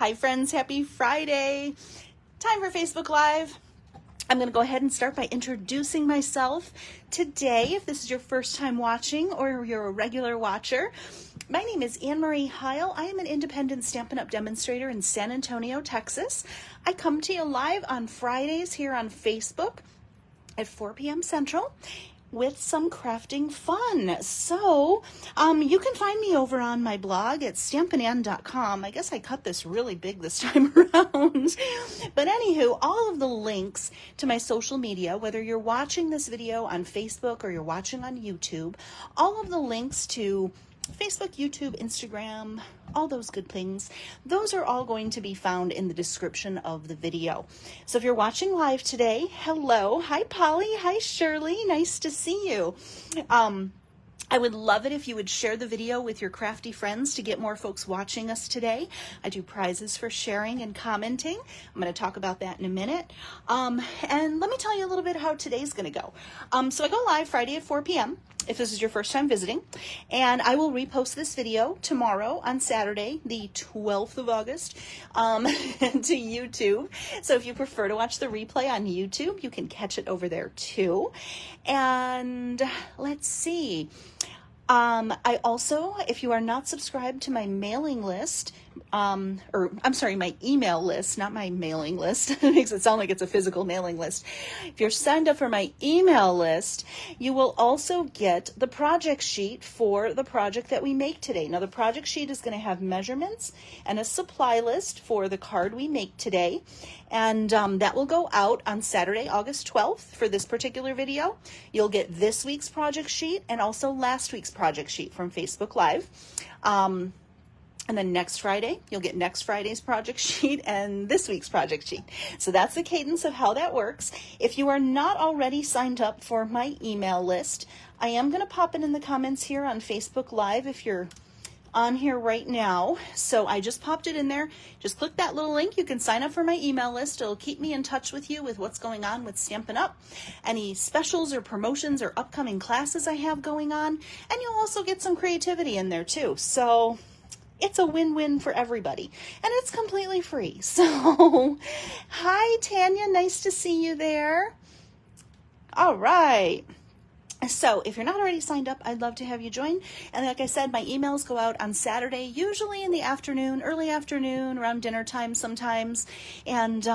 Hi friends, happy Friday. Time for Facebook Live. I'm going to go ahead and start by introducing myself. Today, if this is your first time watching or you're a regular watcher, my name is Anne Marie Heil. I am an independent Stampin' Up! Demonstrator in San Antonio, Texas. I come to you live on Fridays here on Facebook at 4 p.m. Central with some crafting fun. So you can find me over on my blog at stampinann.com. I guess I cut this really big this time around. But anywho, all of the links to my social media, whether you're watching this video on Facebook or you're watching on YouTube, all of the links to Facebook, YouTube, Instagram, all those good things, those are all going to be found in the description of the video. So if you're watching live today, hello. Hi, Polly. Hi, Shirley. Nice to see you. I would love it if you would share the video with your crafty friends to get more folks watching us today. I do prizes for sharing and commenting. I'm going to talk about that in a minute. And let me tell you a little bit how today's going to go. So I go live Friday at 4 p.m. if this is your first time visiting, and I will repost this video tomorrow on Saturday, the 12th of August, to YouTube. So if you prefer to watch the replay on YouTube, you can catch it over there too. And let's see. I also, if you are not subscribed to my mailing list, my email list, not my mailing list. It makes it sound like it's a physical mailing list. If you're signed up for my email list, you will also get the project sheet for the project that we make today. Now, the project sheet is going to have measurements and a supply list for the card we make today. And that will go out on Saturday, August 12th for this particular video. You'll get this week's project sheet and also last week's project sheet from Facebook Live. And then next Friday, you'll get next Friday's project sheet and this week's project sheet. So that's the cadence of how that works. If you are not already signed up for my email list, I am going to pop it in the comments here on Facebook Live if you're on here right now. So I just popped it in there. Just click that little link. You can sign up for my email list. It'll keep me in touch with you with what's going on with Stampin' Up!, any specials or promotions or upcoming classes I have going on. And you'll also get some creativity in there too. So it's a win-win for everybody, and it's completely free. So, hi, Tanya. Nice to see you there. All right. So if you're not already signed up, I'd love to have you join. And like I said, my emails go out on Saturday, usually in the afternoon, early afternoon, around dinner time sometimes. And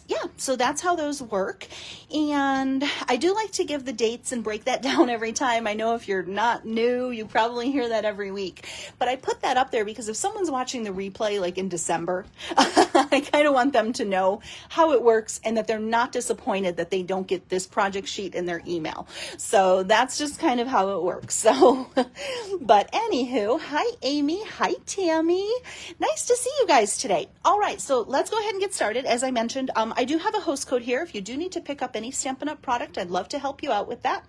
yeah, so that's how those work. And I do like to give the dates and break that down every time. I know if you're not new, you probably hear that every week. But I put that up there because if someone's watching the replay like in December, I kind of want them to know how it works and that they're not disappointed that they don't get this project sheet in their email. So that's just kind of how it works. So, but anywho, hi, Amy. Hi, Tammy. Nice to see you guys today. All right, so let's go ahead and get started. As I mentioned, I do have a host code here. If you do need to pick up any Stampin' Up! Product, I'd love to help you out with that.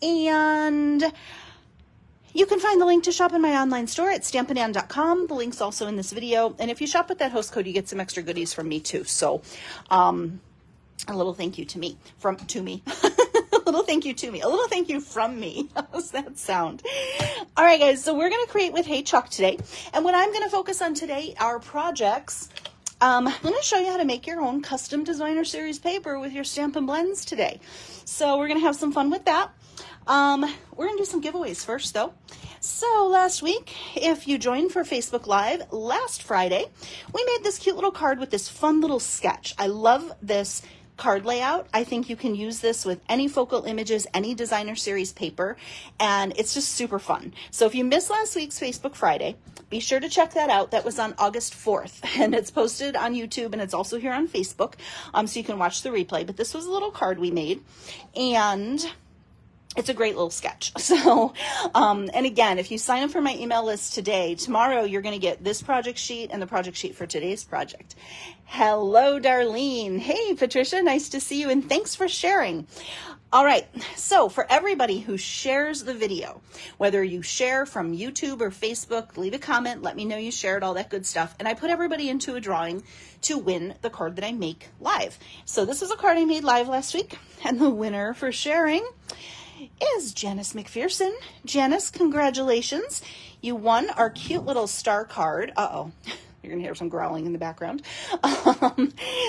And you can find the link to shop in my online store at stampinann.com. The link's also in this video. And if you shop with that host code, you get some extra goodies from me too. So a little thank you to me, a little thank you to me, a little thank you from me. How's that sound? All right, guys, so we're going to create with Hey Chuck today. And what I'm going to focus on today are projects. I'm going to show you how to make your own custom designer series paper with your Stampin' Blends today. So we're going to have some fun with that. We're going to do some giveaways first, though. So last week, if you joined for Facebook Live last Friday, we made this cute little card with this fun little sketch. I love this card layout. I think you can use this with any focal images, any designer series paper, and it's just super fun. So if you missed last week's Facebook Friday, be sure to check that out. That was on August 4th, and it's posted on YouTube, and it's also here on Facebook, so you can watch the replay. But this was a little card we made, and it's a great little sketch. So, and again, if you sign up for my email list today, tomorrow you're going to get this project sheet and the project sheet for today's project. Hello, Darlene. Hey, Patricia, nice to see you, and thanks for sharing. All right, so for everybody who shares the video, whether you share from YouTube or Facebook, leave a comment, let me know you shared, all that good stuff, and I put everybody into a drawing to win the card that I make live. So this is a card I made live last week, and the winner for sharing is Janice McPherson. Janice, congratulations. You won our cute little star card. Uh-oh. You're going to hear some growling in the background.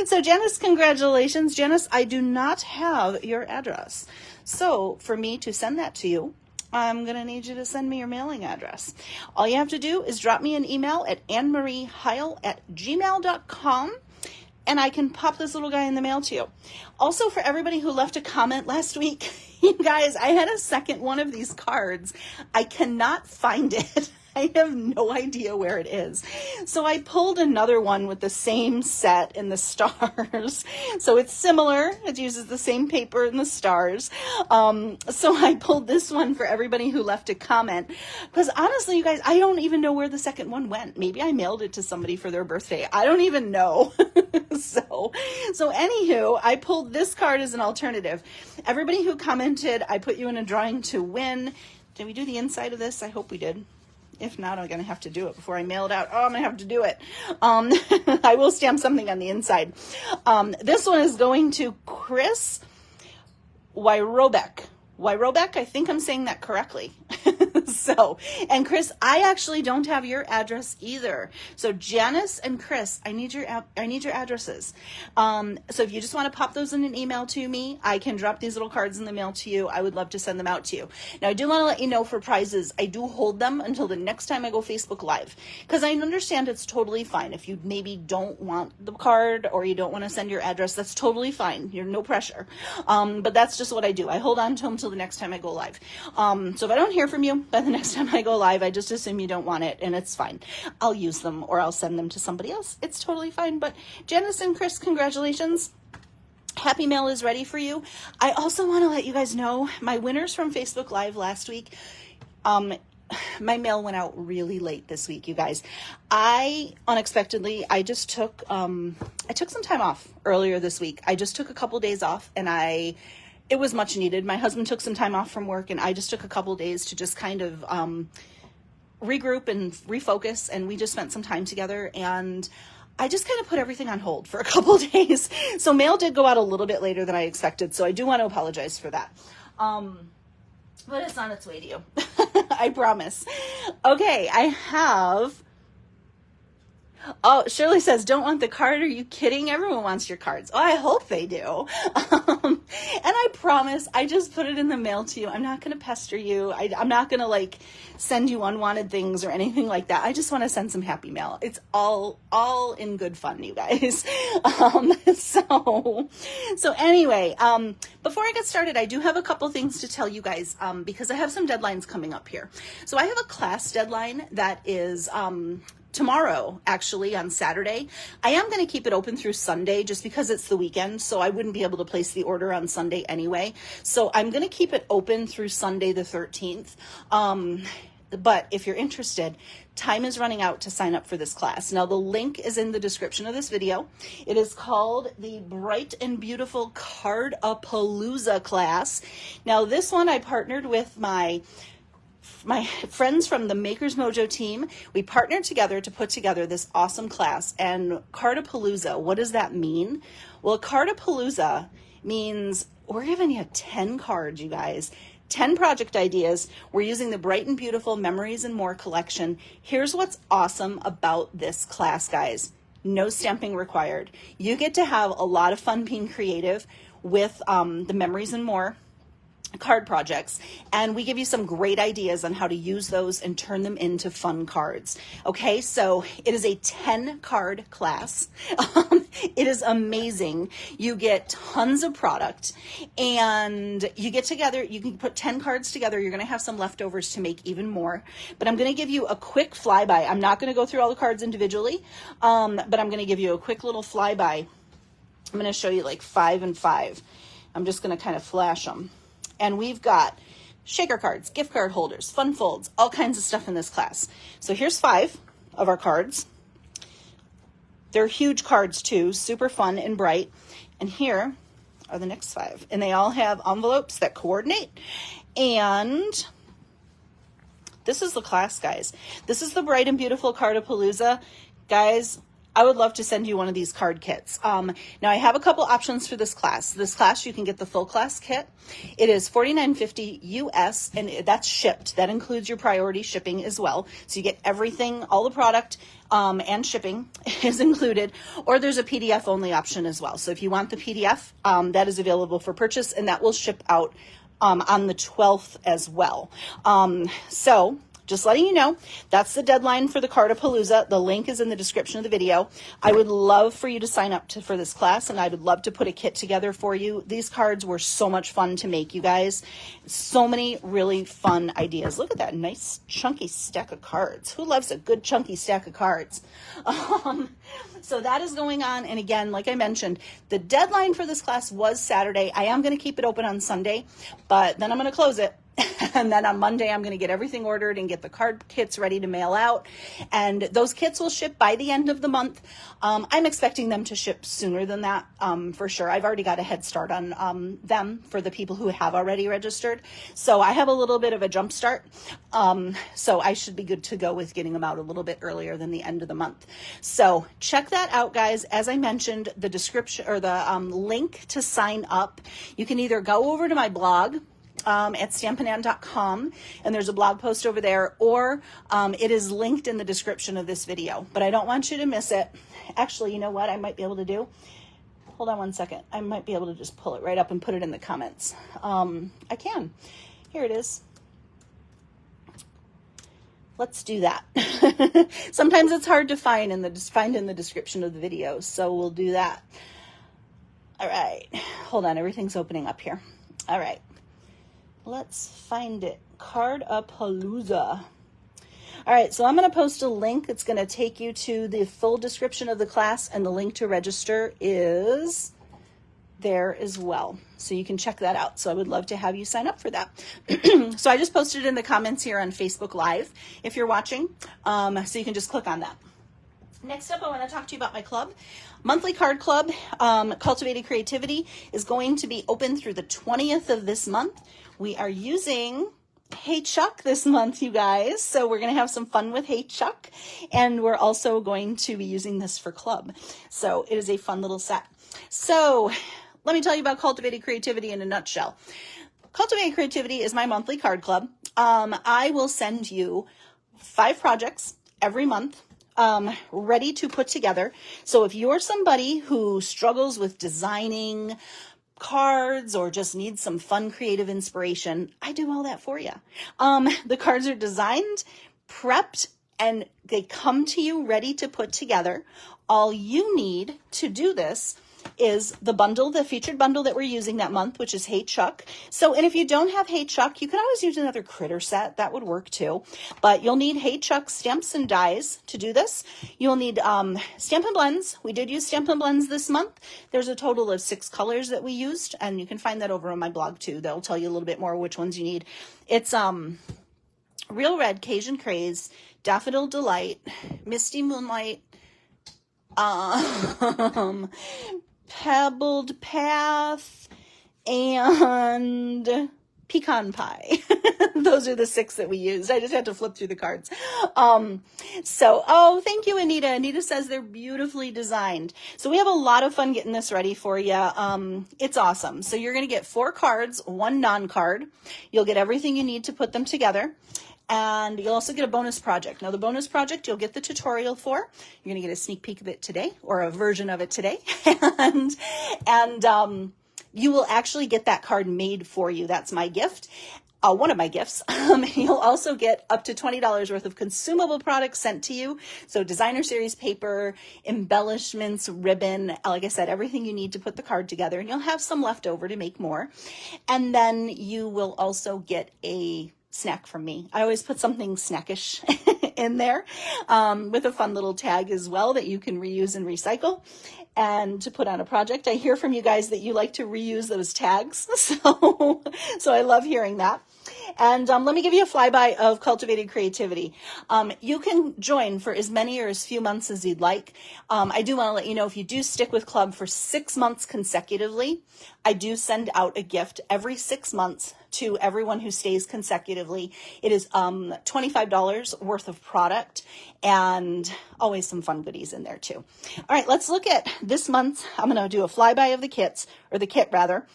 So Janice, congratulations. Janice, I do not have your address. So for me to send that to you, I'm going to need you to send me your mailing address. All you have to do is drop me an email at annemariehile@gmail.com, and I can pop this little guy in the mail to you. Also, for everybody who left a comment last week, you guys, I had a second one of these cards. I cannot find it. I have no idea where it is. So I pulled another one with the same set and the stars. So it's similar. It uses the same paper and the stars. So I pulled this one for everybody who left a comment. Because honestly, you guys, I don't even know where the second one went. Maybe I mailed it to somebody for their birthday. I don't even know. So anywho, I pulled this card as an alternative. Everybody who commented, I put you in a drawing to win. Did we do the inside of this? I hope we did. If not, I'm going to have to do it before I mail it out. Oh, I'm going to have to do it. I will stamp something on the inside. This one is going to Chris Wyrobek. Wyrobek, I think I'm saying that correctly. And Chris, I actually don't have your address either. So Janice and Chris, I need your addresses. So if you just want to pop those in an email to me, I can drop these little cards in the mail to you. I would love to send them out to you. Now, I do want to let you know for prizes, I do hold them until the next time I go Facebook Live, because I understand it's totally fine. If you maybe don't want the card or you don't want to send your address, that's totally fine. You're no pressure. But that's just what I do. I hold on to them till the next time I go live. So if I don't hear from you by the next time I go live, I just assume you don't want it, and it's fine. I'll use them or I'll send them to somebody else. It's totally fine. But Janice and Chris, congratulations. Happy Mail is ready for you. I also want to let you guys know my winners from Facebook Live last week. My mail went out really late this week, you guys. I just took some time off earlier this week. I just took a couple days off, and it was much needed. My husband took some time off from work, and I just took a couple days to just kind of regroup and refocus, and we just spent some time together, and I just kind of put everything on hold for a couple days. So mail did go out a little bit later than I expected, so I do want to apologize for that. But it's on its way to you. I promise. Okay, I have... Oh, Shirley says, don't want the card. Are you kidding? Everyone wants your cards. Oh, I hope they do. And I promise, I just put it in the mail to you. I'm not going to pester you. I'm not going to send you unwanted things or anything like that. I just want to send some happy mail. It's all in good fun, you guys. So anyway, before I get started, I do have a couple things to tell you guys, because I have some deadlines coming up here. So I have a class deadline that is, tomorrow, actually, on Saturday. I am going to keep it open through Sunday just because it's the weekend, so I wouldn't be able to place the order on Sunday anyway. So I'm going to keep it open through Sunday the 13th. But if you're interested, time is running out to sign up for this class. Now, the link is in the description of this video. It is called the Bright and Beautiful Card-A-Palooza class. Now, this one I partnered with my friends from the Makers Mojo team. We partnered together to put together this awesome class. And Card-A-Palooza, what does that mean? Well, Card-A-Palooza means we're giving you 10 cards, you guys. 10 project ideas. We're using the Bright and Beautiful Memories and More collection. Here's what's awesome about this class, guys. No stamping required. You get to have a lot of fun being creative with the Memories and More card projects, and we give you some great ideas on how to use those and turn them into fun cards. Okay, so it is a 10 card class. It is amazing. You get tons of product, and you get together, you can put 10 cards together. You're going to have some leftovers to make even more, but I'm going to give you a quick flyby. I'm not going to go through all the cards individually, but I'm going to give you a quick little flyby. I'm going to show you 5 and 5. I'm just going to kind of flash them. And we've got shaker cards, gift card holders, fun folds, all kinds of stuff in this class. So here's 5 of our cards. They're huge cards too, super fun and bright. And here are the next 5. And they all have envelopes that coordinate. And this is the class, guys. This is the Bright and Beautiful Card-A-Palooza. Guys, I would love to send you one of these card kits. Now I have a couple options for this class. This class, you can get the full class kit. It is $49.50 US, and that's shipped. That includes your priority shipping as well. So you get everything, all the product, and shipping is included, or there's a PDF only option as well. So if you want the PDF, that is available for purchase, and that will ship out on the 12th as well. So just letting you know, that's the deadline for the Cardapalooza. The link is in the description of the video. I would love for you to sign up for this class, and I would love to put a kit together for you. These cards were so much fun to make, you guys. So many really fun ideas. Look at that nice chunky stack of cards. Who loves a good chunky stack of cards? So that is going on. And again, like I mentioned, the deadline for this class was Saturday. I am going to keep it open on Sunday, but then I'm going to close it. And then on Monday, I'm going to get everything ordered and get the card kits ready to mail out. And those kits will ship by the end of the month. I'm expecting them to ship sooner than that, for sure. I've already got a head start on them for the people who have already registered. So I have a little bit of a jump start. So I should be good to go with getting them out a little bit earlier than the end of the month. So check that out, guys. As I mentioned, the description or the link to sign up, you can either go over to my blog, at stampinand.com, and there's a blog post over there, or it is linked in the description of this video, but I don't want you to miss it. Actually, you know what I might be able to do? Hold on one second. I might be able to just pull it right up and put it in the comments. I can. Here it is. Let's do that. Sometimes it's hard to find in the description of the video, so we'll do that. All right. Hold on. Everything's opening up here. All right. Let's find it. Cardapalooza. All right, so I'm going to post a link. It's going to take you to the full description of the class, and the link to register is there as well. So you can check that out. So I would love to have you sign up for that. So I just posted it in the comments here on Facebook Live if you're watching. So you can just click on that. Next up, I want to talk to you about my club. Monthly Card Club, Cultivated Creativity, is going to be open through the 20th of this month. We are using Hey Chuck this month, you guys. So we're going to have some fun with Hey Chuck. And we're also going to be using this for club. So it is a fun little set. So let me tell you about Cultivated Creativity in a nutshell. Cultivated Creativity is my monthly card club. I will send you 5 projects every month, ready to put together. So if you're somebody who struggles with designing cards or just needs some fun creative inspiration, I do all that for you. The cards are designed, prepped, and they come to you ready to put together. All you need to do this is the bundle, the featured bundle that we're using that month, which is Hey Chuck. So, and if you don't have Hey Chuck, you can always use another critter set. That would work too. But you'll need Hey Chuck stamps and dies to do this. You'll need Stampin' Blends. We did use Stampin' Blends this month. There's a total of 6 colors that we used, and you can find that over on my blog too. That'll tell you a little bit more which ones you need. It's Real Red, Cajun Craze, Daffodil Delight, Misty Moonlight, Pebbled Path, and Pecan Pie. Those are the 6 that we used. I just had to flip through the cards. Oh, thank you, Anita. Anita says they're beautifully designed. So we have a lot of fun getting this ready for you. It's awesome. So you're going to get 4 cards, 1 non-card. You'll get everything you need to put them together. And you'll also get a bonus project. Now, the bonus project you'll get the tutorial for. You're going to get a sneak peek of it today, or a version of it today. and you will actually get that card made for you. That's my gift. One of my gifts. You'll also get up to $20 worth of consumable products sent to you. So designer series paper, embellishments, ribbon, like I said, everything you need to put the card together. And you'll have some left over to make more. And then you will also get a snack from me. I always put something snackish in there with a fun little tag as well that you can reuse and recycle and to put on a project. I hear from you guys that you like to reuse those tags. So I love hearing that. And let me give you a flyby of Cultivated Creativity. You can join for as many or as few months as you'd like. I do want to let you know, if you do stick with Club for 6 months consecutively, I do send out a gift every 6 months to everyone who stays consecutively. It is $25 worth of product and always some fun goodies in there too. All right, let's look at this month. I'm going to do a flyby of the kits, or the kit rather.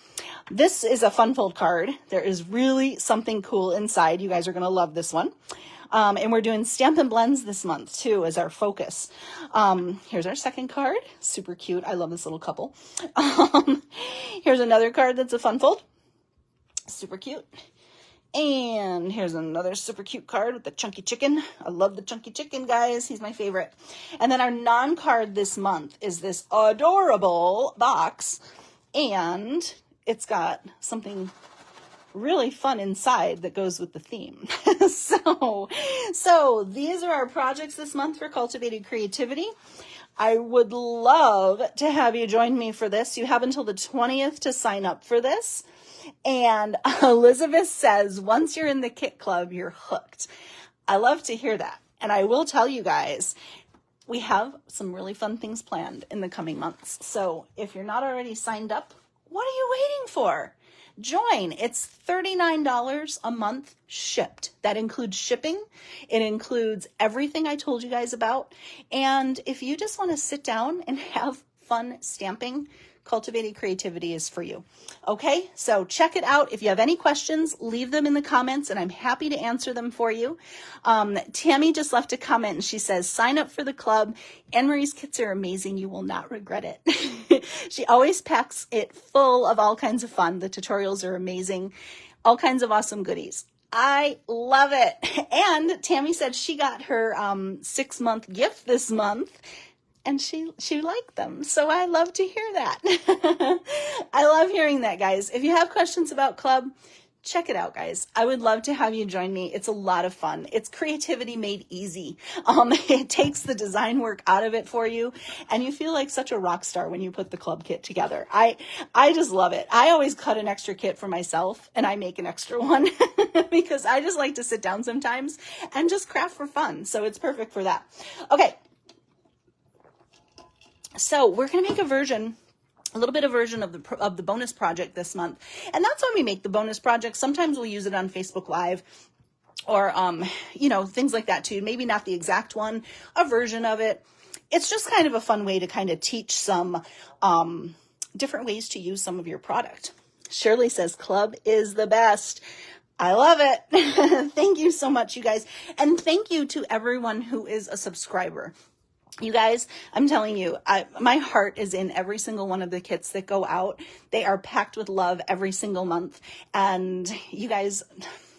This is a fun fold card. There is really something cool inside. You guys are going to love this one. And we're doing Stampin' Blends this month too as our focus. Here's our second card. Super cute. I love this little couple. Here's another card that's a fun fold. Super cute. And here's another super cute card with the chunky chicken. I love the chunky chicken, guys. He's my favorite. And then our non-card this month is this adorable box. And it's got something really fun inside that goes with the theme. So these are our projects this month for Cultivated Creativity. I would love to have you join me for this. You have until the 20th to sign up for this. And Elizabeth says, once you're in the kit club, you're hooked. I love to hear that. And I will tell you guys, we have some really fun things planned in the coming months. So if you're not already signed up, what are you waiting for? Join. It's $39 a month shipped. That includes shipping. It includes everything I told you guys about. And if you just want to sit down and have fun stamping, Cultivated Creativity is for you. Okay, so check it out. If you have any questions, leave them in the comments and I'm happy to answer them for you. Tammy just left a comment and she says, sign up for the club. Anne-Marie's kits are amazing. You will not regret it. She always packs it full of all kinds of fun. The tutorials are amazing. All kinds of awesome goodies. I love it. And Tammy said she got her 6-month gift this month. And she liked them. So I love to hear that. I love hearing that, guys. If you have questions about club, check it out, guys. I would love to have you join me. It's a lot of fun. It's creativity made easy. It takes the design work out of it for you. And you feel like such a rock star when you put the club kit together. I just love it. I always cut an extra kit for myself and I make an extra one because I just like to sit down sometimes and just craft for fun. So it's perfect for that. Okay. So we're going to make a little bit of version of the bonus project this month. And that's why we make the bonus project. Sometimes we'll use it on Facebook Live or, things like that too. Maybe not the exact one, a version of it. It's just kind of a fun way to kind of teach some different ways to use some of your product. Shirley says club is the best. I love it. Thank you so much, you guys. And thank you to everyone who is a subscriber. You guys, I'm telling you, my heart is in every single one of the kits that go out. They are packed with love every single month. And you guys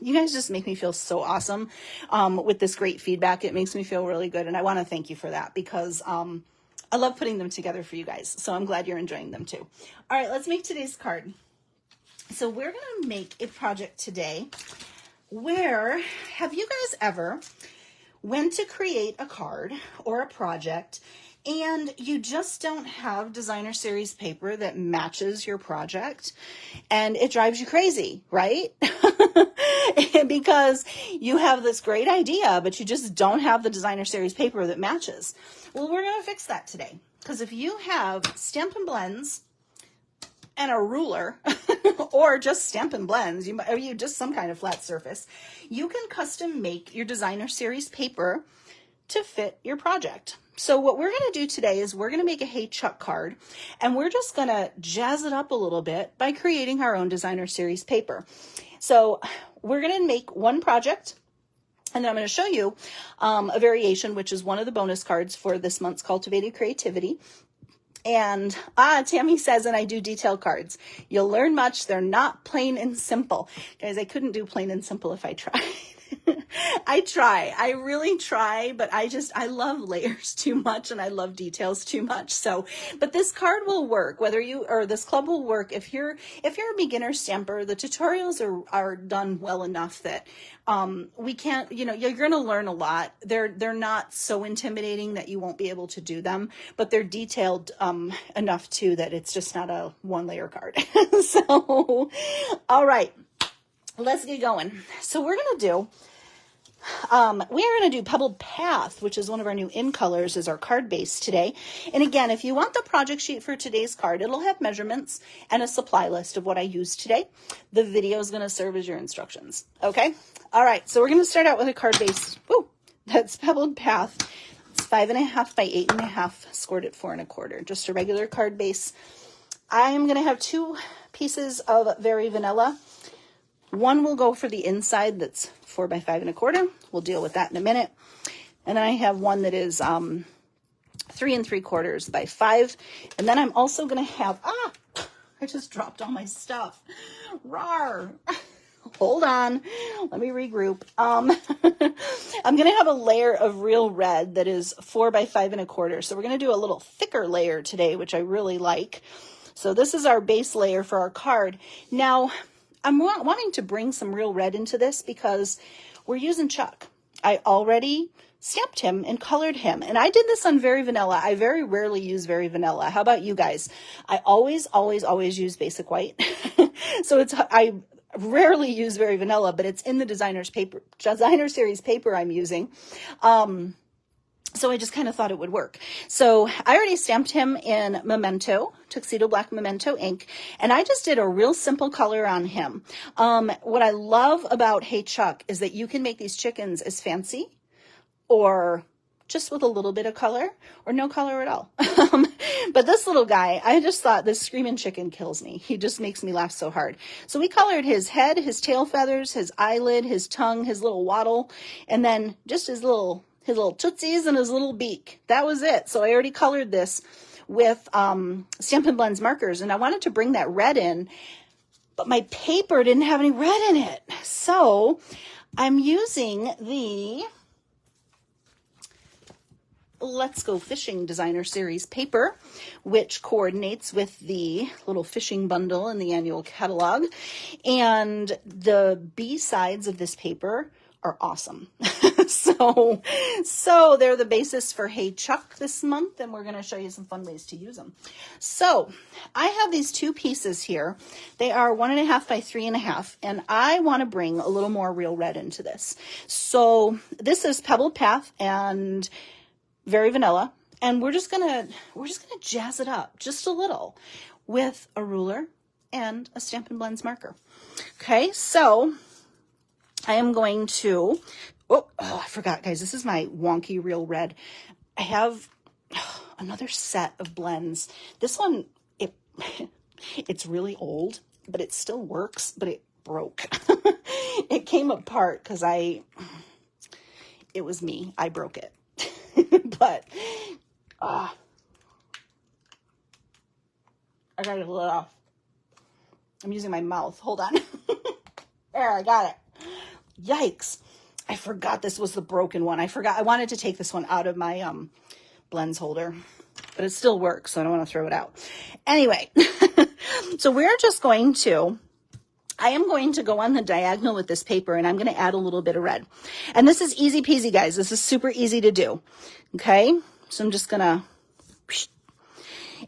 just make me feel so awesome with this great feedback. It makes me feel really good. And I want to thank you for that because I love putting them together for you guys. So I'm glad you're enjoying them too. All right, let's make today's card. So we're going to make a project today where, have you guys ever went to create a card or a project and you just don't have designer series paper that matches your project and it drives you crazy, right? Because you have this great idea, but you just don't have the designer series paper that matches. Well, we're going to fix that today because if you have Stampin' Blends and a ruler or just Stampin' Blends, you just some kind of flat surface, you can custom make your designer series paper to fit your project. So what we're going to do today is we're going to make a Hey Chuck card and we're just going to jazz it up a little bit by creating our own designer series paper. So we're going to make one project and then I'm going to show you a variation, which is one of the bonus cards for this month's Cultivated Creativity. And Tammy says, and I do detail cards. You'll learn much. They're not plain and simple. Guys, I couldn't do plain and simple if I tried. I really try, but I love layers too much and I love details too much. So, but this card will work this club will work. If you're a beginner stamper, the tutorials are done well enough that, we can't, you're going to learn a lot. They're not so intimidating that you won't be able to do them, but they're detailed, enough too that it's just not a 1-layer card. So, all right, let's get going. So we're going to do We are going to do Pebbled Path, which is one of our new in colors as our card base today. And again, if you want the project sheet for today's card, it'll have measurements and a supply list of what I used today. The video is going to serve as your instructions. Okay. All right. So we're going to start out with a card base. Woo, that's Pebbled Path. It's 5.5 by 8.5, scored at 4 1/4. Just a regular card base. I'm going to have 2 pieces of Very Vanilla. One will go for the inside that's 4 by 5 1/4. We'll deal with that in a minute. And then I have one that is 3 3/4 by 5. And then I'm also going to have, I just dropped all my stuff. Rawr. Hold on. Let me regroup. I'm going to have a layer of real red that is 4 by 5 1/4. So we're going to do a little thicker layer today, which I really like. So this is our base layer for our card. Now, I'm wanting to bring some real red into this because we're using Chuck. I already stamped him and colored him. And I did this on Very Vanilla. I very rarely use Very Vanilla. How about you guys? I always use Basic White. So I rarely use Very Vanilla, but it's in the designer series paper I'm using. So I just kind of thought it would work. So I already stamped him in Memento, Tuxedo Black Memento ink, and I just did a real simple color on him. What I love about Hey Chuck is that you can make these chickens as fancy or just with a little bit of color or no color at all. But this little guy, I just thought this screaming chicken kills me. He just makes me laugh so hard. So we colored his head, his tail feathers, his eyelid, his tongue, his little waddle, and then just his little tootsies and his little beak. That was it. So I already colored this with Stampin' Blends markers, and I wanted to bring that red in, but my paper didn't have any red in it. So I'm using the Let's Go Fishing Designer Series paper, which coordinates with the little fishing bundle in the annual catalog. And the B-sides of this paper are awesome. So they're the basis for Hey Chuck this month, and we're going to show you some fun ways to use them. So I have these 2 pieces here. They are 1.5 by 3.5, and I want to bring a little more real red into this. So this is Pebbled Path and Very Vanilla, and we're just gonna jazz it up just a little with a ruler and a Stampin' Blends marker. Okay, so I am going to, I forgot, guys, this is my wonky real red. I have another set of blends. This one, it's really old, but it still works, but it broke. It came apart because it was me. I broke it. But, I gotta get it off. I'm using my mouth. Hold on. There, I got it. Yikes. I forgot this was the broken one. I wanted to take this one out of my blends holder, but it still works, so I don't want to throw it out. Anyway, so I am going to go on the diagonal with this paper, and I'm going to add a little bit of red. And this is easy peasy, guys. This is super easy to do. Okay, so I'm just going to...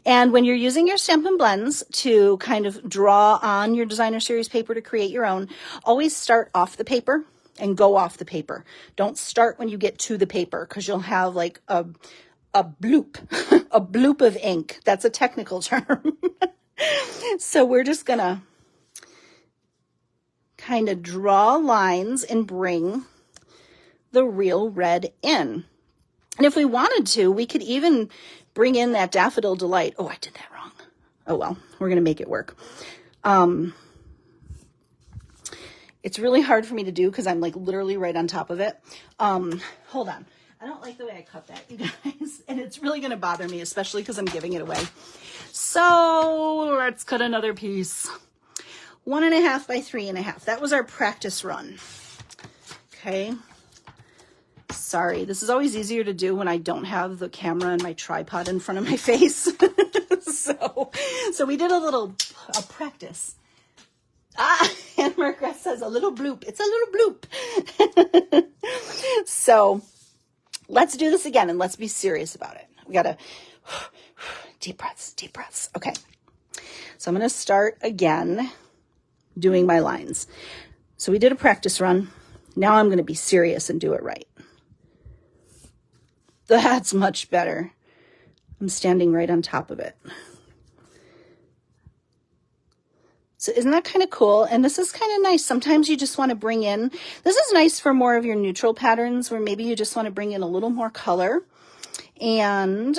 And when you're using your Stampin' Blends to kind of draw on your designer series paper to create your own, always start off the paper and go off the paper. Don't start when you get to the paper, because you'll have like a bloop, a bloop of ink. That's a technical term. So we're just going to kind of draw lines and bring the real red in. And if we wanted to, we could even bring in that Daffodil Delight. Oh, I did that wrong. Oh, well, we're going to make it work. It's really hard for me to do because I'm like literally right on top of it. Hold on. I don't like the way I cut that, you guys. And it's really going to bother me, especially because I'm giving it away. So let's cut another piece. 1.5 by 3.5. That was our practice run. Okay. Sorry, this is always easier to do when I don't have the camera and my tripod in front of my face. So we did a practice. And Margaret says a little bloop. It's a little bloop. So let's do this again, and let's be serious about it. We gotta deep breaths. Okay. So I'm going to start again doing my lines. So we did a practice run. Now I'm going to be serious and do it right. That's much better. I'm standing right on top of it. So isn't that kind of cool? And this is kind of nice. Sometimes you just want to bring in, this is nice for more of your neutral patterns where maybe you just want to bring in a little more color. And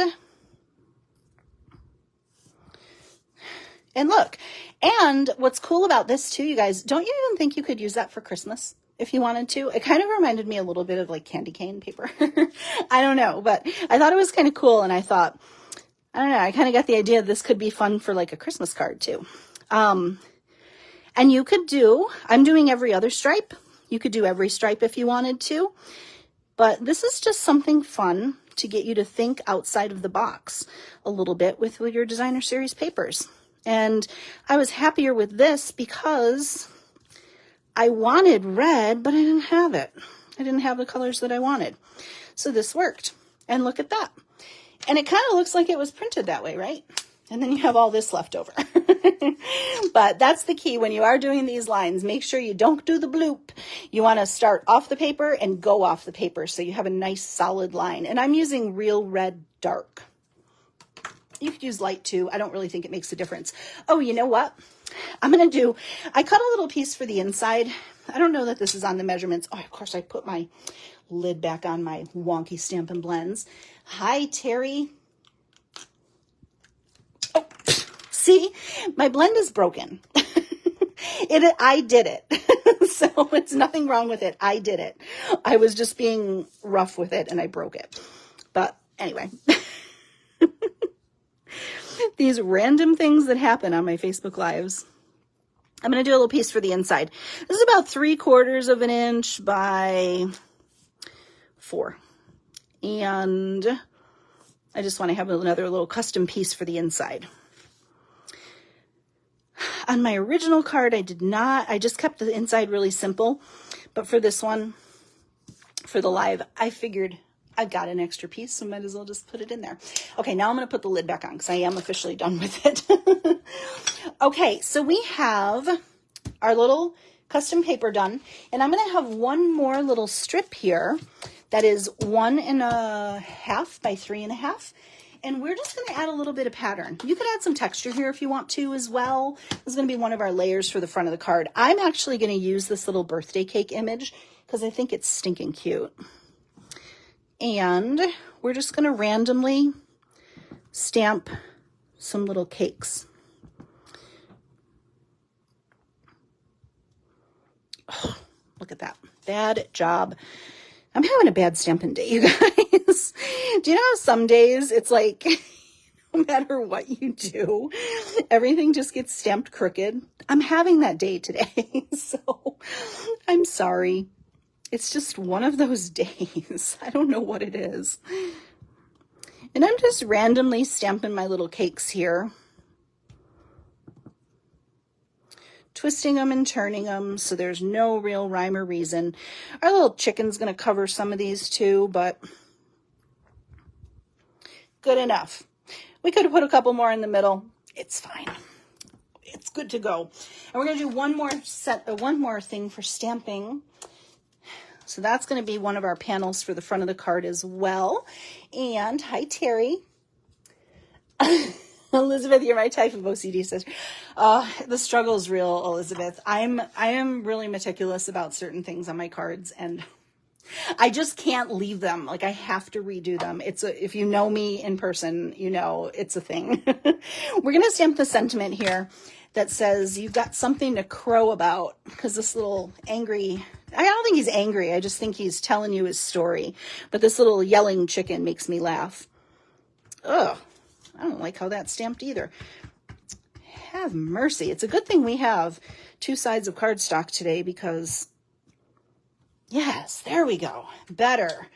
look, and what's cool about this too, you guys, don't you even think you could use that for Christmas if you wanted to? It kind of reminded me a little bit of like candy cane paper. I don't know, but I thought it was kind of cool. And I thought, I don't know, I kind of got the idea this could be fun for like a Christmas card too. And you could do, I'm doing every other stripe. You could do every stripe if you wanted to, but this is just something fun to get you to think outside of the box a little bit with your designer series papers. And I was happier with this because I wanted red, but I didn't have it. I didn't have the colors that I wanted. So this worked. And look at that. And it kind of looks like it was printed that way, right? And then you have all this left over. But that's the key when you are doing these lines. Make sure you don't do the bloop. You want to start off the paper and go off the paper so you have a nice solid line. And I'm using Real Red Dark. You could use light too. I don't really think it makes a difference. Oh, you know what? I'm going to do, I cut a little piece for the inside. I don't know that this is on the measurements. Oh, of course, I put my lid back on my wonky Stampin' Blends. Hi, Terry. Oh, see, my blend is broken. I did it. So it's nothing wrong with it. I did it. I was just being rough with it and I broke it. But anyway. These random things that happen on my Facebook Lives. I'm going to do a little piece for the inside. This is about 3/4 of an inch by 4. And I just want to have another little custom piece for the inside. On my original card, I just kept the inside really simple. But for this one, for the live, I figured I've got an extra piece, so might as well just put it in there. Okay, now I'm going to put the lid back on because I am officially done with it. Okay, so we have our little custom paper done, and I'm going to have one more little strip here that is 1.5 by 3.5, and we're just going to add a little bit of pattern. You could add some texture here if you want to as well. This is going to be one of our layers for the front of the card. I'm actually going to use this little birthday cake image because I think it's stinking cute. And we're just going to randomly stamp some little cakes. Oh, look at that. Bad job. I'm having a bad stamping day, you guys. Do you know how some days it's like, no matter what you do, everything just gets stamped crooked? I'm having that day today, so I'm sorry. It's just one of those days. I don't know what it is. And I'm just randomly stamping my little cakes here. Twisting them and turning them so there's no real rhyme or reason. Our little chicken's going to cover some of these too, but good enough. We could have put a couple more in the middle. It's fine. It's good to go. And we're going to do one more thing for stamping. So that's going to be one of our panels for the front of the card as well. And hi, Terry. Elizabeth, you're my type of OCD sister. The struggle is real, Elizabeth. I am really meticulous about certain things on my cards, and I just can't leave them. Like, I have to redo them. If you know me in person, you know it's a thing. We're going to stamp the sentiment here that says, you've got something to crow about, because this little angry, I don't think he's angry. I just think he's telling you his story. But this little yelling chicken makes me laugh. Ugh, I don't like how that's stamped either. Have mercy. It's a good thing we have 2 sides of cardstock today because, yes, there we go. Better.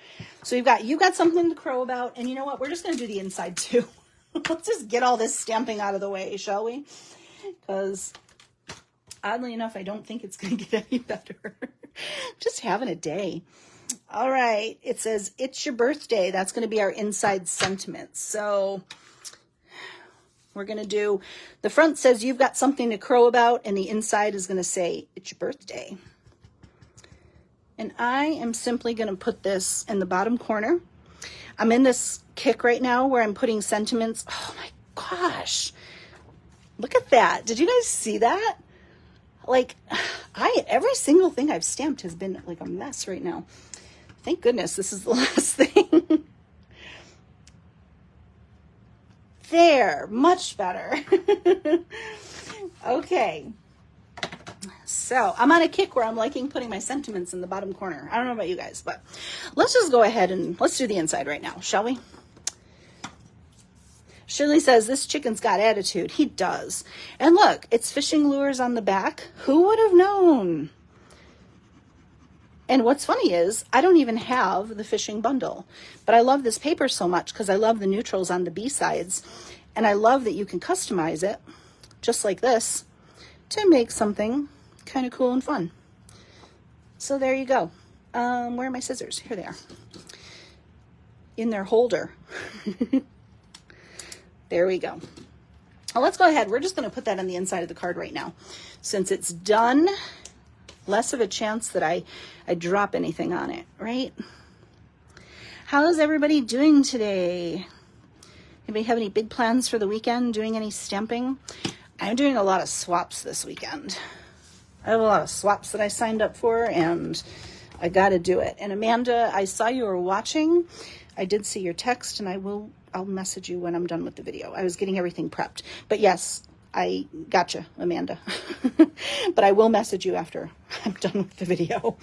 So you got something to crow about. And you know what? We're just going to do the inside too. Let's just get all this stamping out of the way, shall we? Because oddly enough, I don't think it's going to get any better. Just having a day. All right. It says, it's your birthday. That's going to be our inside sentiment. So we're going to do, the front says, you've got something to crow about. And the inside is going to say, it's your birthday. And I am simply going to put this in the bottom corner. I'm in this kick right now where I'm putting sentiments. Oh my gosh. Look at that. Did you guys see that? Like, every single thing I've stamped has been like a mess right now. Thank goodness this is the last thing. There, much better. Okay. So I'm on a kick where I'm liking putting my sentiments in the bottom corner. I don't know about you guys, but let's just go ahead and let's do the inside right now, shall we? Shirley says, this chicken's got attitude. He does. And look, it's fishing lures on the back. Who would have known? And what's funny is I don't even have the fishing bundle, but I love this paper so much because I love the neutrals on the B sides. And I love that you can customize it just like this to make something kind of cool and fun. So there you go. Where are my scissors? Here they are. In their holder. There we go. Well, let's go ahead. We're just going to put that on the inside of the card right now. Since it's done, less of a chance that I drop anything on it, right? How's everybody doing today? Anybody have any big plans for the weekend? Doing any stamping? I'm doing a lot of swaps this weekend. I have a lot of swaps that I signed up for, and I got to do it. And Amanda, I saw you were watching. I did see your text, and I'll message you when I'm done with the video. I was getting everything prepped. But yes, I gotcha, Amanda. But I will message you after I'm done with the video.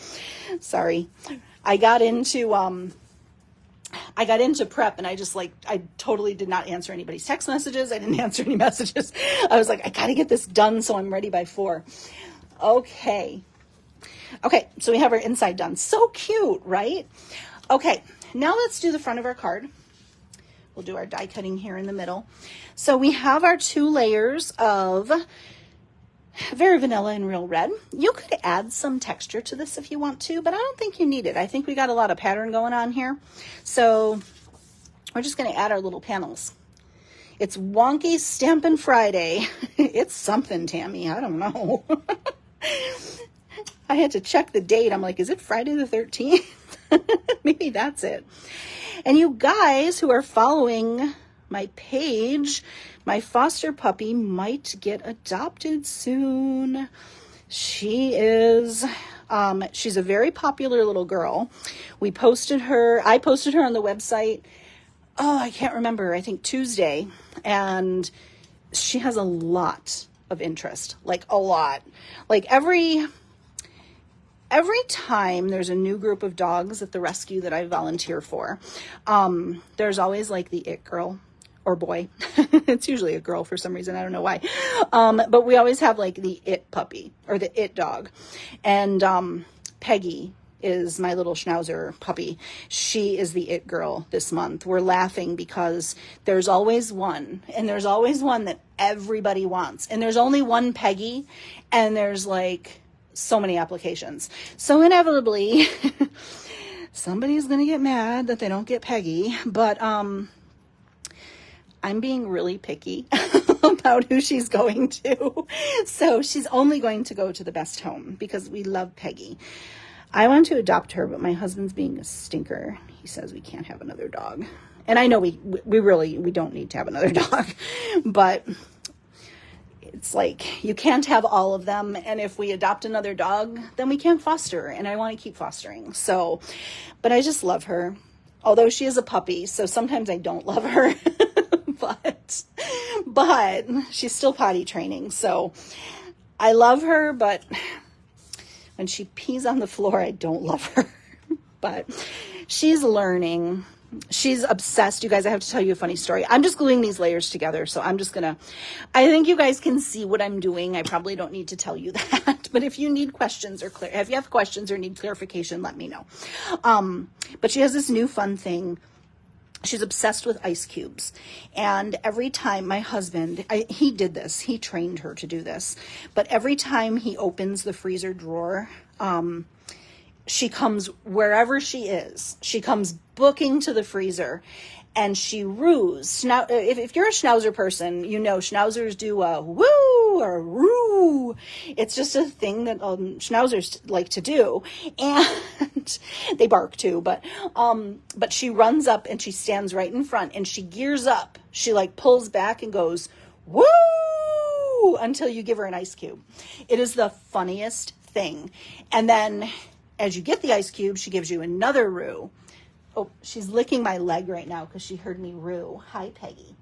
Sorry. I got into prep, and I totally did not answer anybody's text messages. I didn't answer any messages. I was like, I got to get this done so I'm ready by 4. Okay, so we have our inside done. So cute, right? Okay, now let's do the front of our card. We'll do our die cutting here in the middle. So we have our 2 layers of Very Vanilla and Real Red. You could add some texture to this if you want to, but I don't think you need it. I think we got a lot of pattern going on here. So we're just going to add our little panels. It's Wonky Stampin' Friday. It's something, Tammy. I don't know. I had to check the date. I'm like, is it Friday the 13th? Maybe that's it. And you guys who are following my page, my foster puppy might get adopted soon. She is, she's a very popular little girl. I posted her on the website. Oh, I can't remember. I think Tuesday. And she has a lot of interest, like a lot. Like every time there's a new group of dogs at the rescue that I volunteer for, there's always like the it girl or boy. It's usually a girl for some reason. I don't know why. But we always have like the it puppy or the it dog. And Peggy is my little Schnauzer puppy. She is the it girl this month. We're laughing because there's always one, and there's always one that everybody wants. And there's only one Peggy, and there's like so many applications. So inevitably, somebody's going to get mad that they don't get Peggy, but I'm being really picky about who she's going to. So she's only going to go to the best home because we love Peggy. I want to adopt her, but my husband's being a stinker. He says we can't have another dog. And I know we don't need to have another dog, but it's like you can't have all of them. And if we adopt another dog, then we can't foster. And I want to keep fostering. So, but I just love her. Although she is a puppy, so sometimes I don't love her, but she's still potty training. So I love her, but when she pees on the floor, I don't love her. But she's learning. She's obsessed. You guys, I have to tell you a funny story. I'm just gluing these layers together, so I think you guys can see what I'm doing. I probably don't need to tell you that, but if you need questions or if you have questions or need clarification, let me know. But she has this new fun thing. She's obsessed with ice cubes. And every time my husband, he did this, he trained her to do this, but every time he opens the freezer drawer, she comes wherever she is. She comes booking to the freezer, and she roos. If you're a Schnauzer person, you know Schnauzers do a woo or roo. It's just a thing that schnauzers like to do, and they bark too. But she runs up and she stands right in front and she gears up. She like pulls back and goes woo until you give her an ice cube. It is the funniest thing. And then as you get the ice cube, she gives you another roo. Oh, she's licking my leg right now because she heard me roo. Hi, Peggy.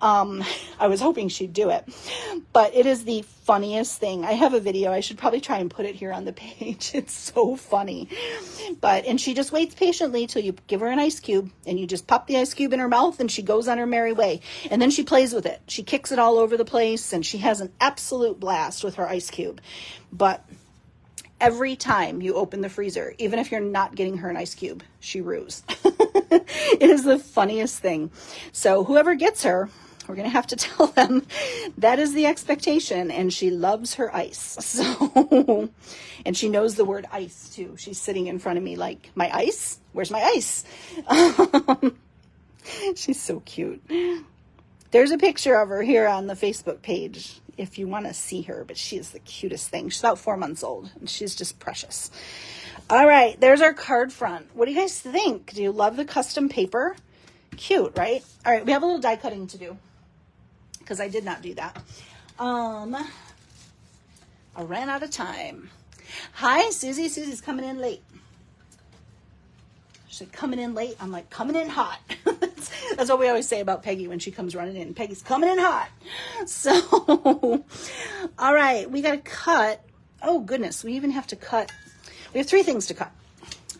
I was hoping she'd do it, but it is the funniest thing. I have a video. I should probably try and put it here on the page. It's so funny. And she just waits patiently till you give her an ice cube, and you just pop the ice cube in her mouth and she goes on her merry way. And then she plays with it. She kicks it all over the place and she has an absolute blast with her ice cube. But every time you open the freezer, even if you're not getting her an ice cube, she roos. It is the funniest thing. So whoever gets her, we're going to have to tell them that is the expectation, and she loves her ice. So, and she knows the word ice too. She's sitting in front of me like, my ice? Where's my ice? She's so cute. There's a picture of her here on the Facebook page if you want to see her, but she is the cutest thing. She's about 4 months old and she's just precious. All right, there's our card front. What do you guys think? Do you love the custom paper? Cute, right? All right, we have a little die cutting to do because I did not do that. I ran out of time. Hi, Susie. Susie's coming in late. She said, coming in late. I'm like, coming in hot. That's what we always say about Peggy when she comes running in. Peggy's coming in hot. So, all right, we got to cut. Oh, goodness. We even have to cut. We have 3 things to cut.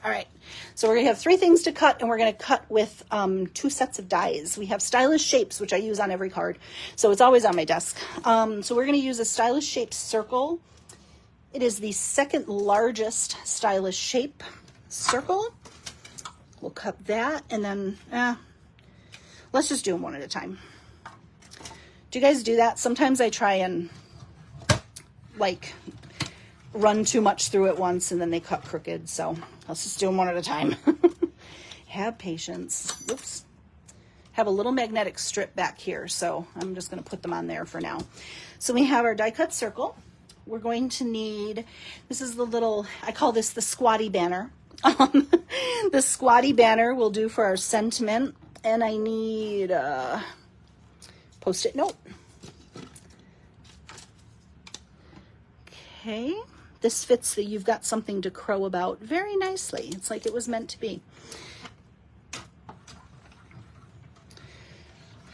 All right. So we're going to have 3 things to cut, and we're going to cut with 2 sets of dies. We have Stylish Shapes, which I use on every card. So it's always on my desk. So we're going to use a Stylish Shape circle. It is the 2nd largest Stylish Shape circle. We'll cut that, and then let's just do them one at a time. Do you guys do that? Sometimes I try and like run too much through it once and then they cut crooked. So let's just do them one at a time. Have patience. Whoops. Have a little magnetic strip back here. So I'm just going to put them on there for now. So we have our die cut circle. We're going to need, this is the little, I call this the squatty banner. The squatty banner will do for our sentiment. And I need a Post-it note. Okay. This fits the "you've got something to crow about" very nicely. It's like it was meant to be.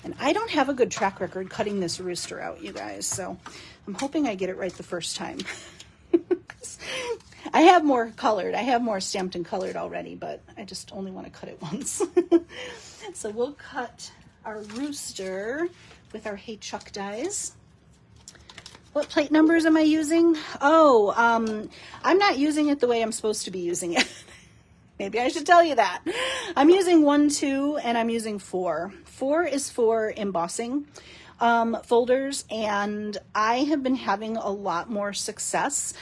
And I don't have a good track record cutting this rooster out, you guys, so I'm hoping I get it right the first time. I have more colored. I have more stamped and colored already, but I just only want to cut it once. So we'll cut our rooster with our Hey Chuck dies. What plate numbers am I using? Oh, I'm not using it the way I'm supposed to be using it. Maybe I should tell you that. I'm using 1, 2, and I'm using 4. 4 is for embossing folders, and I have been having a lot more success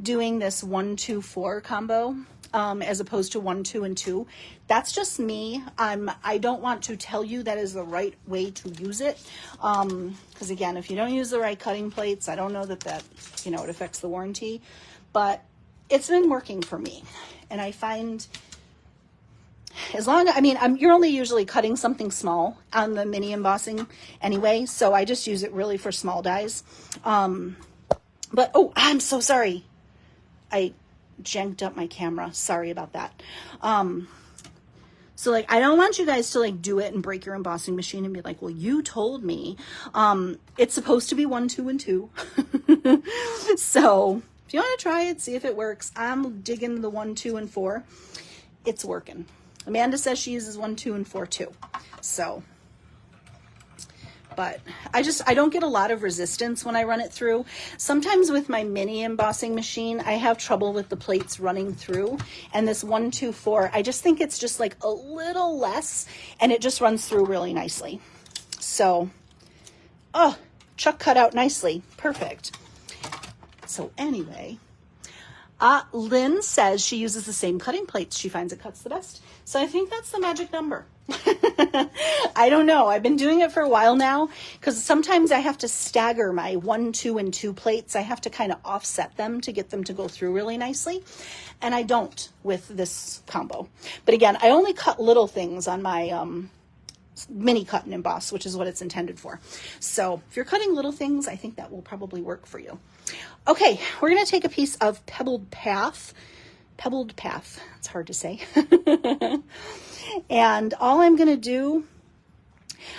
doing this 1, 2, 4 combo as opposed to 1, 2, and 2. That's just me. I don't want to tell you that is the right way to use it. Because again, if you don't use the right cutting plates, I don't know that it affects the warranty, but it's been working for me. And I find you're only usually cutting something small on the mini embossing anyway. So I just use it really for small dies. But, oh, I'm so sorry. I janked up my camera. Sorry about that. So I don't want you guys to do it and break your embossing machine and be like, well, you told me. It's supposed to be 1, 2, and 2. So if you want to try it, see if it works. I'm digging the 1, 2, and 4. It's working. Amanda says she uses 1, 2, and 4 too. So, but I don't get a lot of resistance when I run it through. Sometimes with my mini embossing machine, I have trouble with the plates running through. And this 1, 2, 4, I just think it's just a little less, and it just runs through really nicely. So, oh, Chuck cut out nicely. Perfect. So anyway, Lynn says she uses the same cutting plates. She finds it cuts the best. So I think that's the magic number. I don't know. I've been doing it for a while now because sometimes I have to stagger my 1, 2, and 2 plates. I have to kind of offset them to get them to go through really nicely. And I don't with this combo. But again, I only cut little things on my mini cut and emboss, which is what it's intended for. So if you're cutting little things, I think that will probably work for you. Okay, we're going to take a piece of Pebbled Path. It's hard to say. And all I'm going to do,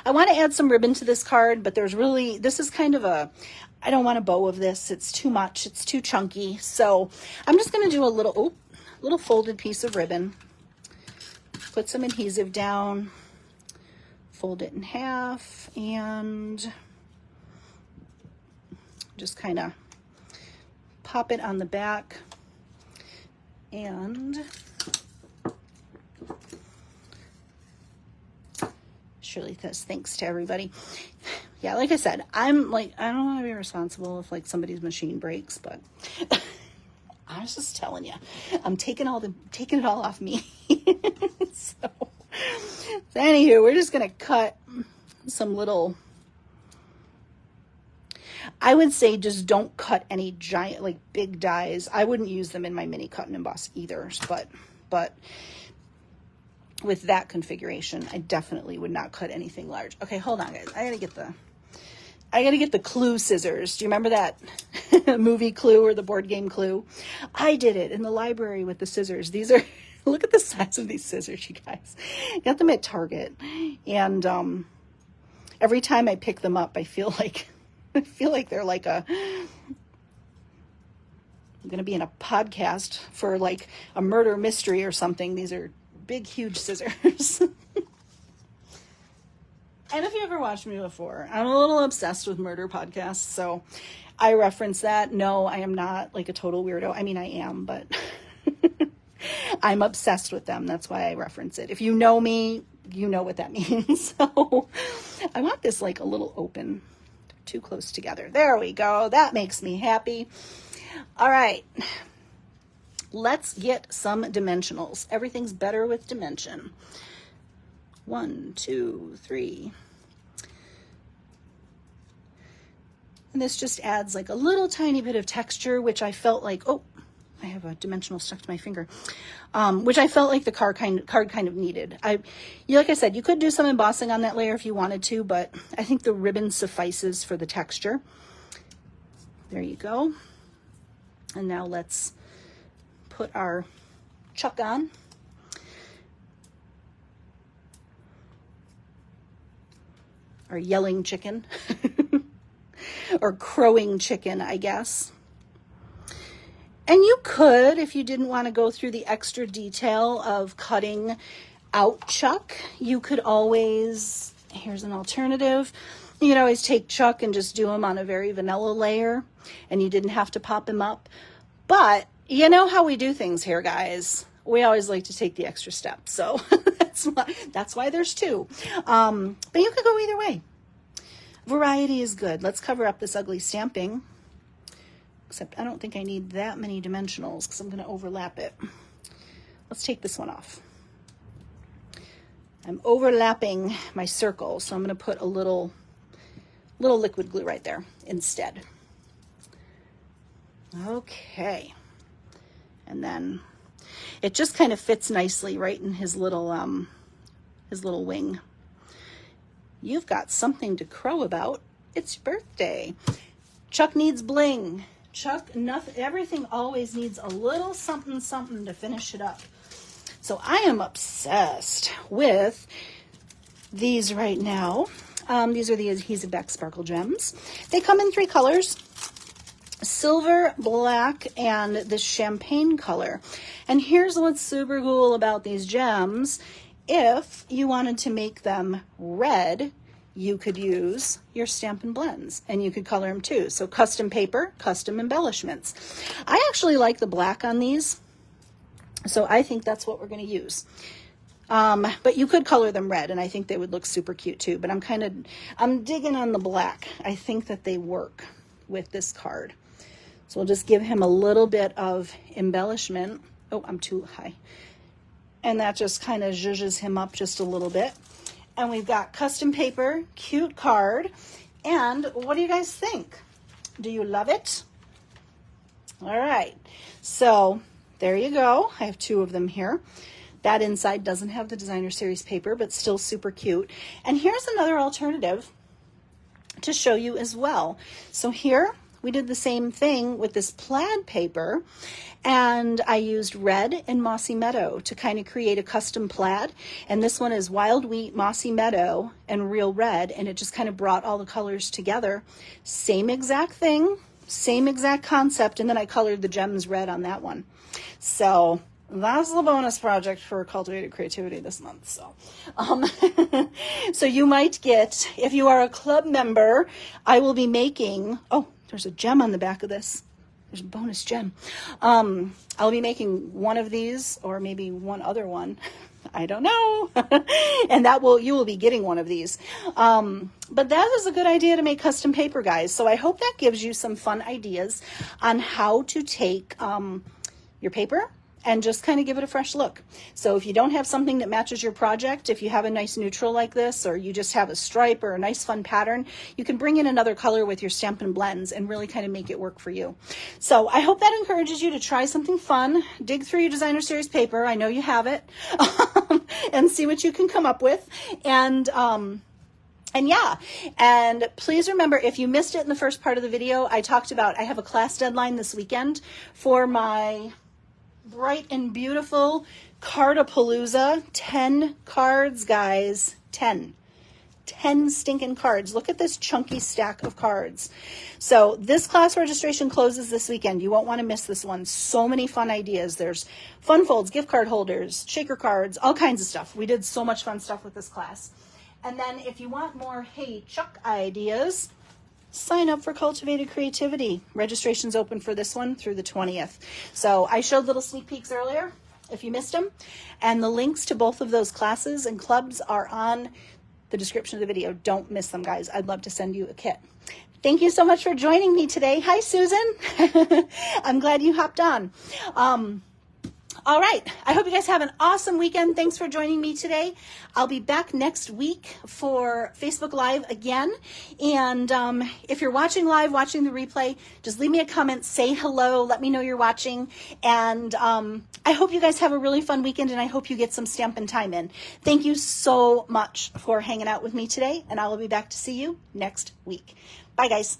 I want to add some ribbon to this card, but this is kind of I don't want a bow of this. It's too much. It's too chunky. So I'm just going to do a little folded piece of ribbon, put some adhesive down, fold it in half, and just kind of pop it on the back. And Shirley says thanks to everybody. Yeah, like I said, I don't want to be responsible if like somebody's machine breaks, but I was just telling you, I'm taking it all off me. So anywho, we're just gonna cut some little. I would say just don't cut any giant, like big dies. I wouldn't use them in my mini cut and emboss either, but with that configuration, I definitely would not cut anything large. Okay, hold on, guys. I gotta get the Clue scissors. Do you remember that movie Clue or the board game Clue? I did it in the library with the scissors. These are, look at the size of these scissors, you guys. Got them at Target. And every time I pick them up, I feel like they're like I'm going to be in a podcast for like a murder mystery or something. These are big, huge scissors. And if you ever watched me before, I'm a little obsessed with murder podcasts, so I reference that. No, I am not like a total weirdo. I mean, I am, but I'm obsessed with them. That's why I reference it. If you know me, you know what that means. So I want this like a little open, too close together. There we go. That makes me happy. All right. Let's get some dimensionals. Everything's better with dimension. 1, 2, 3. And this just adds like a little tiny bit of texture, which I felt like, oh, I have a dimensional stuck to my finger, which I felt like the card kind of needed. Like I said, you could do some embossing on that layer if you wanted to, but I think the ribbon suffices for the texture. There you go. And now let's put our chuck on. Our yelling chicken. Or crowing chicken, I guess. And you could, if you didn't want to go through the extra detail of cutting out Chuck, you could always, here's an alternative, you could always take Chuck and just do him on a very vanilla layer, and you didn't have to pop him up. But you know how we do things here, guys. We always like to take the extra step, so that's why there's 2. But you could go either way. Variety is good. Let's cover up this ugly stamping. Except I don't think I need that many dimensionals because I'm going to overlap it. Let's take this one off. I'm overlapping my circle, so I'm going to put a little liquid glue right there instead. Okay. And then it just kind of fits nicely right in his little wing. You've got something to crow about. It's your birthday. Chuck needs bling. Chuck, everything always needs a little something to finish it up. So I am obsessed with these right now. These are the Adhesive Back Sparkle Gems. They come in 3 colors. Silver, black, and the champagne color. And here's what's super cool about these gems. If you wanted to make them red, you could use your Stampin' Blends, and you could color them too. So custom paper, custom embellishments. I actually like the black on these, so I think that's what we're going to use. But you could color them red, and I think they would look super cute too. But I'm digging on the black. I think that they work with this card. So we'll just give him a little bit of embellishment. Oh, I'm too high. and that just kind of zhuzhes him up just a little bit. And we've got custom paper, cute card, and what do you guys think? Do you love it? All right, so there you go. I have 2 of them here. That inside doesn't have the designer series paper, but still super cute. And here's another alternative to show you as well. So here we did the same thing with this plaid paper, and I used red and Mossy Meadow to kind of create a custom plaid. And this one is Wild Wheat, Mossy Meadow, and Real Red, and it just kind of brought all the colors together. Same exact thing, same exact concept, and then I colored the gems red on that one. So that's the bonus project for Cultivated Creativity this month. So, so you might get, if you are a club member, I will be making, oh, there's a gem on the back of this. There's a bonus gem. I'll be making one of these, or maybe one other one. I don't know. And you will be getting one of these. But that is a good idea to make custom paper, guys. So I hope that gives you some fun ideas on how to take your paper and just kind of give it a fresh look. So if you don't have something that matches your project, if you have a nice neutral like this, or you just have a stripe or a nice fun pattern, you can bring in another color with your Stampin' Blends and really kind of make it work for you. So I hope that encourages you to try something fun, dig through your designer series paper, I know you have it, and see what you can come up with. And yeah, and please remember, if you missed it in the first part of the video, I talked about I have a class deadline this weekend for my Bright and Beautiful Cardapalooza. 10 cards, guys. 10 stinking cards. Look at this chunky stack of cards. So this class registration closes this weekend. You won't want to miss this one. So many fun ideas. There's fun folds, gift card holders, shaker cards, all kinds of stuff. We did so much fun stuff with this class. And then if you want more Hey Chuck ideas, sign up for Cultivated Creativity. Registration's open for this one through the 20th. So I showed little sneak peeks earlier, if you missed them. And the links to both of those classes and clubs are on the description of the video. Don't miss them, guys. I'd love to send you a kit. Thank you so much for joining me today. Hi, Susan. I'm glad you hopped on. All right. I hope you guys have an awesome weekend. Thanks for joining me today. I'll be back next week for Facebook Live again. And if you're watching live, watching the replay, just leave me a comment, say hello, let me know you're watching. And I hope you guys have a really fun weekend, and I hope you get some Stampin' Time in. Thank you so much for hanging out with me today, and I will be back to see you next week. Bye, guys.